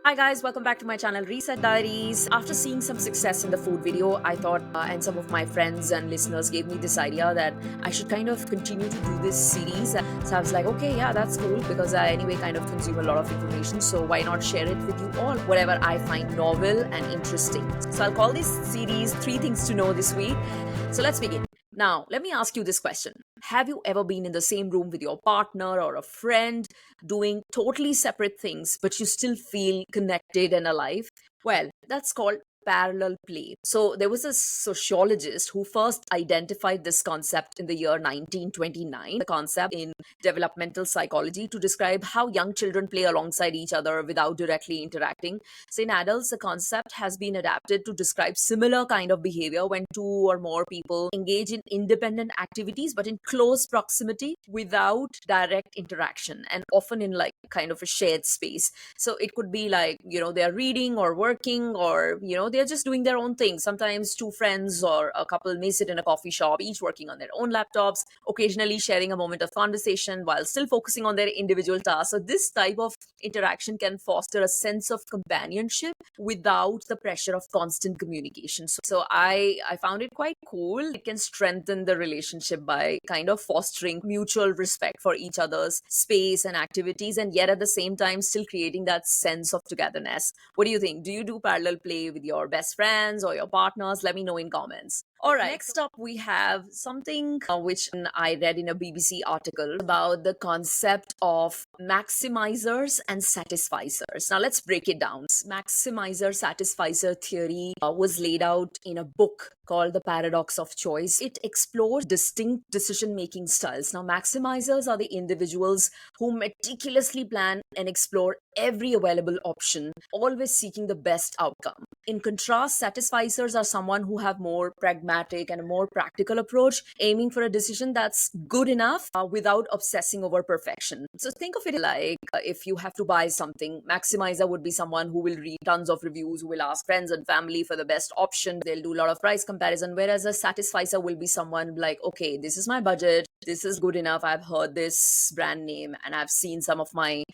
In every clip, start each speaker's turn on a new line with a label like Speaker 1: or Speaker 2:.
Speaker 1: Hi guys, welcome back to my channel Reset Diaries. After seeing some success in the food video, I thought, and some of my friends and listeners gave me this idea that I should kind of continue to do this series. So I was like, okay, yeah, that's cool because I anyway kind of consume a lot of information. So why not share it with you all, whatever I find novel and interesting. So I'll call this series Three Things to Know this week. So let's begin. Now, let me ask you this question. Have you ever been in the same room with your partner or a friend doing totally separate things, but you still feel connected and alive? Well, that's called parallel play. So there was a sociologist who first identified this concept in the year 1929, the concept in developmental psychology to describe how young children play alongside each other without directly interacting. So in adults, the concept has been adapted to describe similar kind of behavior when two or more people engage in independent activities but in close proximity without direct interaction and often in like kind of a shared space. So it could be like, they're reading or working or, they're just doing their own thing. Sometimes two friends or a couple may sit in a coffee shop, each working on their own laptops, occasionally sharing a moment of conversation while still focusing on their individual tasks. So this type of interaction can foster a sense of companionship without the pressure of constant communication. So I found it quite cool. It can strengthen the relationship by kind of fostering mutual respect for each other's space and activities, and yet at the same time still creating that sense of togetherness. What do you think? Do you do parallel play with your best friends or your partners? Let me know in comments. All right. Next up, we have something which I read in a BBC article about the concept of maximizers and satisfizers. Now, let's break it down. Maximizer satisfizer theory was laid out in a book called The Paradox of Choice. It explores distinct decision making styles. Now, maximizers are the individuals who meticulously plan and explore every available option, always seeking the best outcome. In contrast, satisficers are someone who have more pragmatic and a more practical approach, aiming for a decision that's good enough without obsessing over perfection. So think of it like if you have to buy something, maximizer would be someone who will read tons of reviews, who will ask friends and family for the best option. They'll do a lot of price comparison, whereas a satisficer will be someone like, okay, this is my budget, this is good enough, I've heard this brand name and I've seen some of my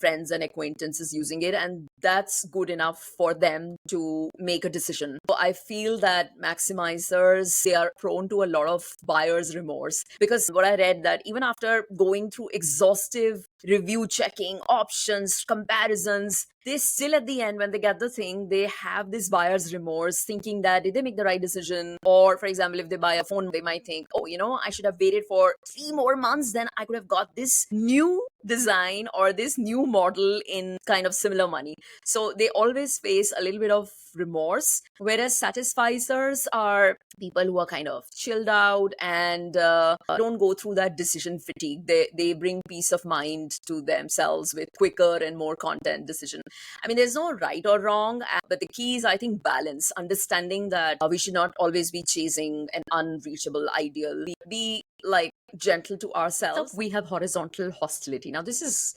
Speaker 1: friends and acquaintances using it, and that's good enough for them to make a decision. So I feel that maximizers, they are prone to a lot of buyer's remorse, because what I read that even after going through exhaustive review checking, options, comparisons, they still at the end when they get the thing, they have this buyer's remorse, thinking that did they make the right decision? Or for example, if they buy a phone, they might think, oh, I should have waited for 3 more months, then I could have got this new design or this new model in kind of similar money. So they always face a little bit of remorse, whereas satisficers are people who are kind of chilled out and don't go through that decision fatigue. They bring peace of mind to themselves with quicker and more content decision. I mean, there's no right or wrong, but the key is, I think, balance, understanding that we should not always be chasing an unreachable ideal. Be like gentle to ourselves. We have horizontal hostility. Now, this is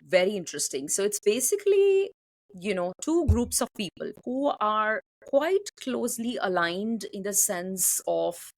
Speaker 1: very interesting. So it's basically, two groups of people who are quite closely aligned in the sense of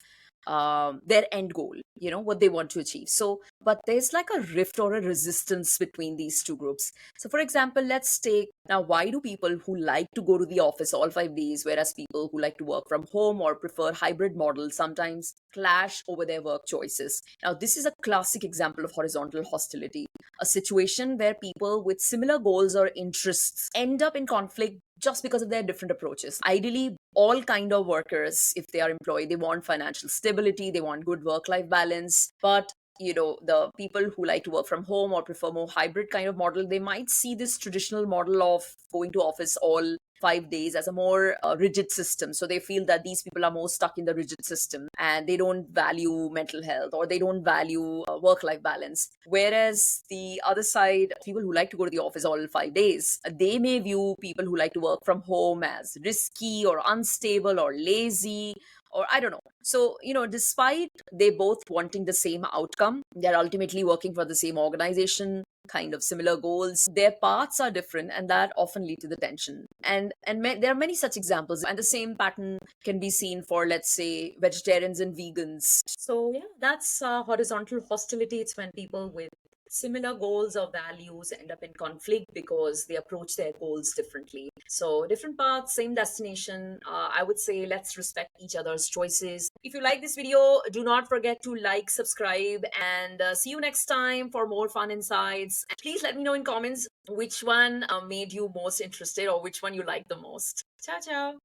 Speaker 1: their end goal, what they want to achieve. So, but there's like a rift or a resistance between these two groups. So, for example, let's take now, why do people who like to go to the office all 5 days, whereas people who like to work from home or prefer hybrid models sometimes clash over their work choices? Now, this is a classic example of horizontal hostility, a situation where people with similar goals or interests end up in conflict just because of their different approaches. Ideally, all kind of workers, if they are employed, they want financial stability, they want good work-life balance. But the people who like to work from home or prefer more hybrid kind of model, they might see this traditional model of going to office all 5 days as a more rigid system. So they feel that these people are more stuck in the rigid system and they don't value mental health or they don't value work-life balance. Whereas the other side, people who like to go to the office all 5 days, they may view people who like to work from home as risky or unstable or lazy, or I don't know. So, despite they both wanting the same outcome, they're ultimately working for the same organization, kind of similar goals. Their paths are different, and that often lead to the tension. And there are many such examples, and the same pattern can be seen for, let's say, vegetarians and vegans. So yeah, that's horizontal hostility. It's when people with Similar goals or values end up in conflict because they approach their goals differently. So, different paths, same destination. I would say let's respect each other's choices. If you like this video, do not forget to like, subscribe, and see you next time for more fun insights. Please let me know in comments which one made you most interested or which one you like the most. Ciao, ciao.